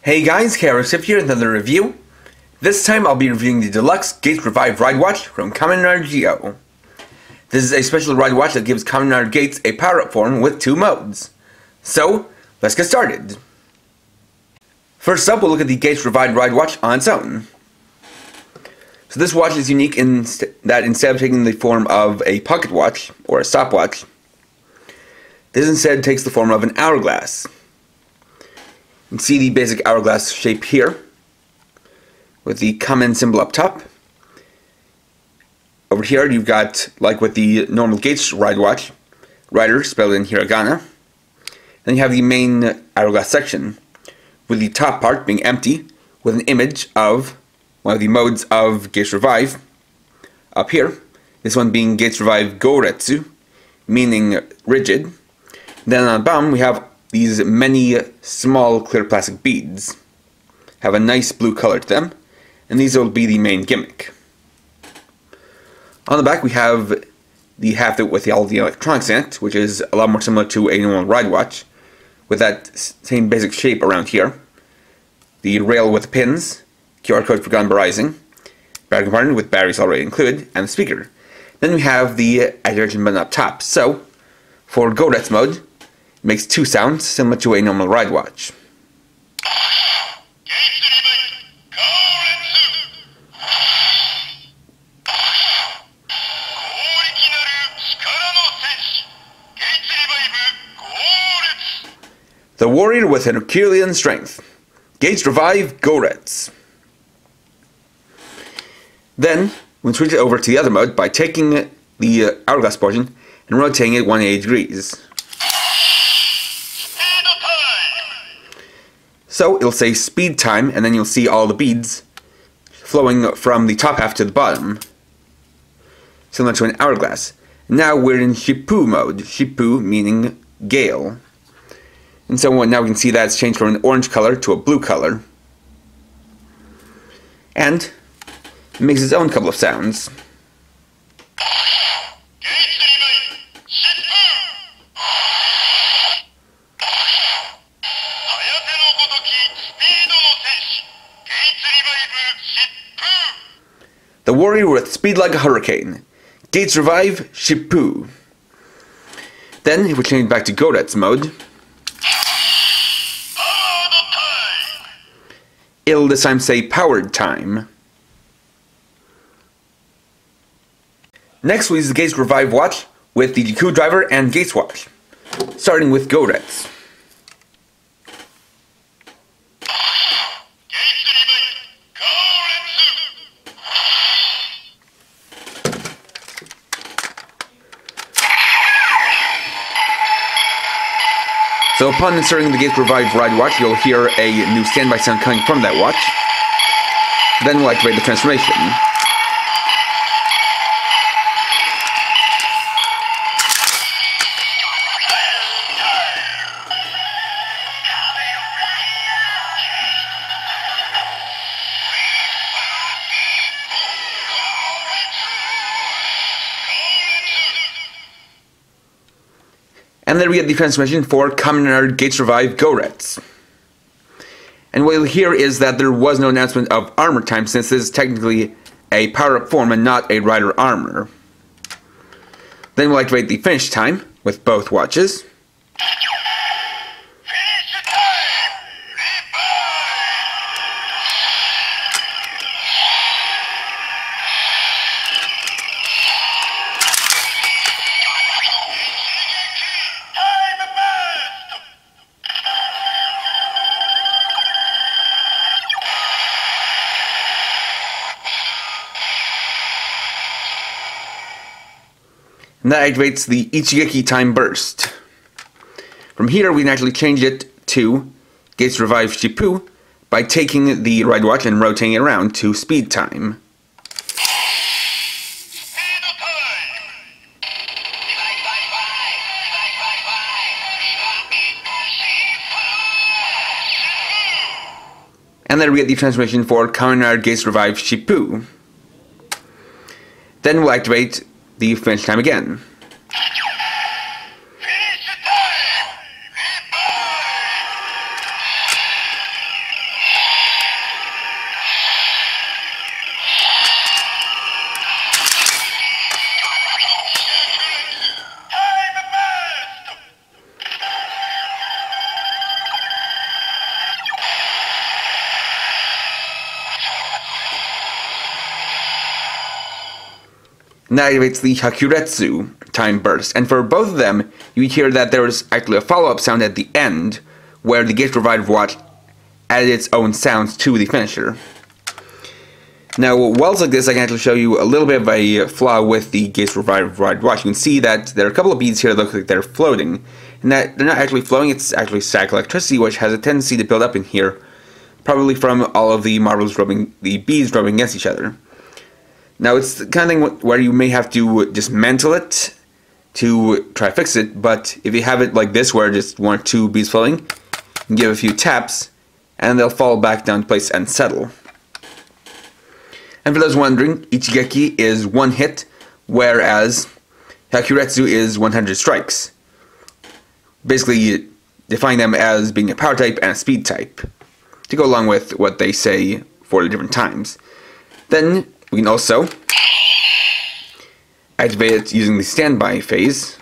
Hey guys, HYAKURETSU here with another review. This time I'll be reviewing the Deluxe Geiz Revive Ride Watch from Kamen. This is a special ride watch that gives Kamen Geiz a power-up form with two modes. So, let's get started. First up, we'll look at the Geiz Revive Ride Watch on its own. So this watch is unique in that instead of taking the form of a pocket watch, or a stopwatch, this instead takes the form of an hourglass. You can see the basic hourglass shape here, with the Kamen symbol up top. Over here you've got, like with the normal Geiz ride watch, rider spelled in hiragana. Then you have the main hourglass section, with the top part being empty, with an image of one of the modes of Geiz Revive up here. This one being Geiz Revive Gouretsu, meaning rigid. Then on the bottom we have these many small clear plastic beads. Have a nice blue color to them, and these will be the main gimmick. On the back we have the half with all the electronics in it, which is a lot more similar to a normal ride watch, with that same basic shape around here. The rail with the pins, QR code for gun barizing, battery compartment with batteries already included, and the speaker. Then we have the activation button up top. So, for Gouretsu mode, it makes two sounds similar to a normal ride watch. The warrior with an Herculean strength. Geiz Revive Gouretsu. Then, we switch it over to the other mode by taking the hourglass portion and rotating it 180 degrees. So, it'll say speed time, and then you'll see all the beads flowing from the top half to the bottom, similar to an hourglass. Now we're in Shippu mode, Shippu meaning gale. And so now we can see that it's changed from an orange color to a blue color. And it makes its own couple of sounds. The warrior with speed like a hurricane. Geiz Revive Shippu. Then, if we change back to Gouretsu mode, it'll this time say powered time. Next we use the Geiz Revive watch with the Jiku driver and Geiz watch, starting with Gouretsu. So upon inserting the Geiz Revive ride watch, you'll hear a new standby sound coming from that watch. Then we'll activate the transformation. And then we get the transformation for Kamen Geiz Revive Gouretsu. And what you'll hear is that there was no announcement of armor time, since this is technically a power-up form and not a rider armor. Then we'll activate the finish time with both watches. And that activates the ICHIGEKI time burst. From here we can actually change it to Geiz Revive Shippu by taking the ride watch and rotating it around to speed time. And then we get the transformation for Kamen Geiz Revive Shippu. Then we'll activate the finish time again. and that activates the HYAKURETSU time burst. And for both of them, you hear that there is actually a follow-up sound at the end, where the Geiz Revive Watch added its own sounds to the finisher. Now, whilst like this, I can actually show you a little bit of a flaw with the Geiz Revive Watch. You can see that there are a couple of beads here that look like they're floating, and that they're not actually flowing, it's actually static electricity, which has a tendency to build up in here, probably from all of the beads rubbing against each other. Now, it's the kind of thing where you may have to dismantle it to try to fix it, but if you have it like this, where just one or two beads floating, you can give a few taps, and they'll fall back down to place and settle. And for those wondering, ICHIGEKI is 1 hit, whereas HYAKURETSU is 100 strikes. Basically, define them as being a power type and a speed type, to go along with what they say for the different times. Then, we can also activate it using the standby phase.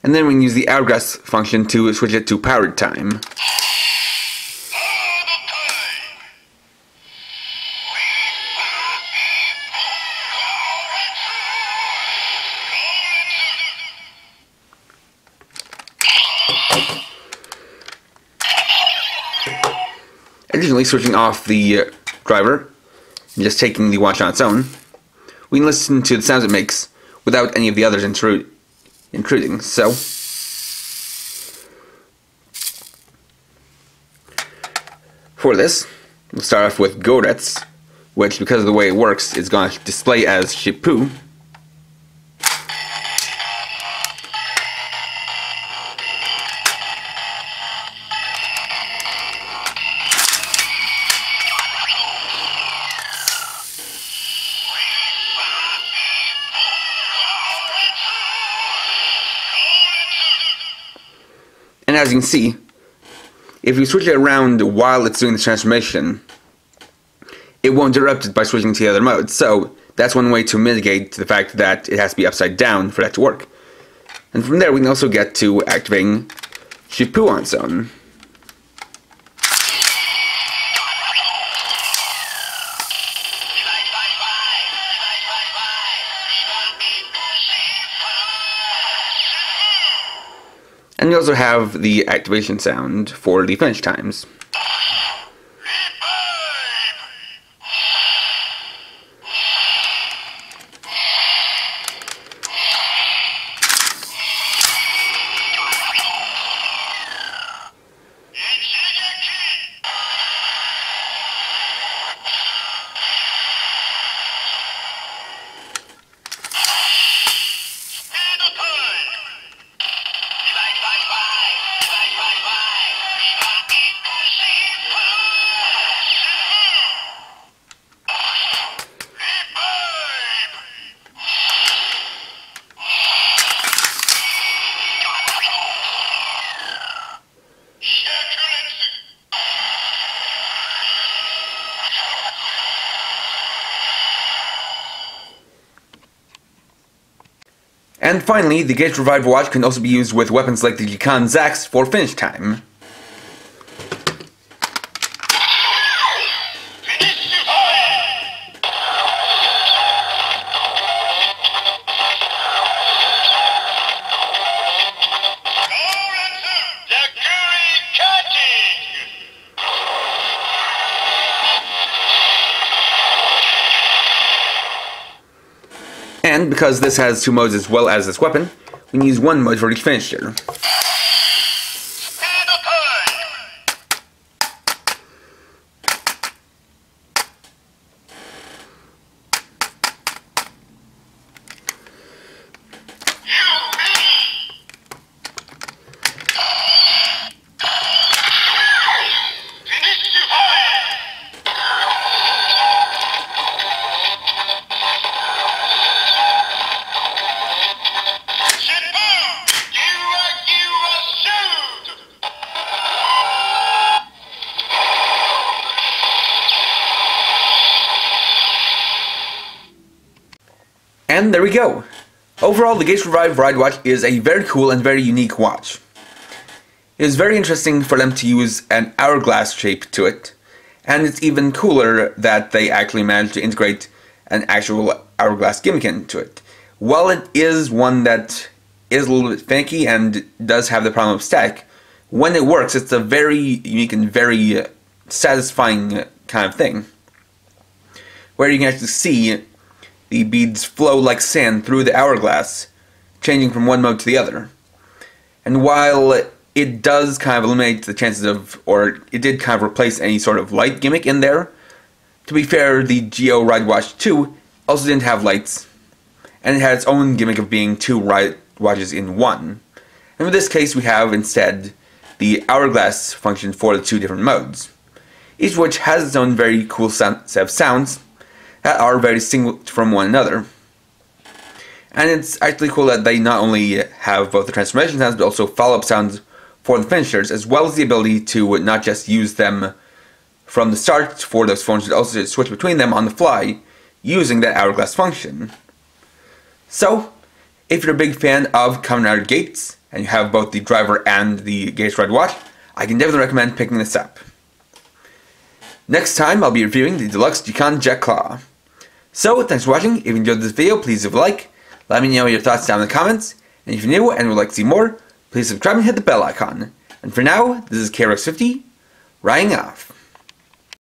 And then we can use the hourglass function to switch it to powered time. Additionally, switching off the driver and just taking the watch on its own, we can listen to the sounds it makes without any of the others intruding. So, for this, we'll start off with Geiz, which, because of the way it works, is going to display as Shippu. And as you can see, if you switch it around while it's doing the transformation, it won't interrupt it by switching to the other mode. So that's one way to mitigate the fact that it has to be upside down for that to work. And from there we can also get to activating Shippu on its own. And you also have the activation sound for the finish times. And finally, the Geiz Revive Watch can also be used with weapons like the Geiz axe for finish time. And because this has 2 modes as well as this weapon, we can use 1 mode for each finisher. And there we go. Overall, the Geiz Revive Ride Watch is a very cool and very unique watch. It is very interesting for them to use an hourglass shape to it, and it's even cooler that they actually managed to integrate an actual hourglass gimmick into it. While it is one that is a little bit finicky and does have the problem of static, when it works, it's a very unique and very satisfying kind of thing, where you can actually see the beads flow like sand through the hourglass, changing from one mode to the other. And while it does kind of eliminate the chances of, or it did kind of replace any sort of light gimmick in there, to be fair, the Geo Ride Watch 2 also didn't have lights, and it had its own gimmick of being two ride watches in one. And in this case, we have instead the hourglass function for the two different modes, each of which has its own very cool set of sounds that are very distinct from one another. And it's actually cool that they not only have both the transformation sounds, but also follow-up sounds for the finishers, as well as the ability to not just use them from the start for those phones, but also to switch between them on the fly, using that hourglass function. So, if you're a big fan of Kamen Rider Geiz, and you have both the driver and the Geiz Ride Watch, I can definitely recommend picking this up. Next time, I'll be reviewing the Deluxe Jikan Jet Claw. So, thanks for watching. If you enjoyed this video, please leave a like, let me know your thoughts down in the comments, and if you're new and would like to see more, please subscribe and hit the bell icon. And for now, this is KRX50, riding off.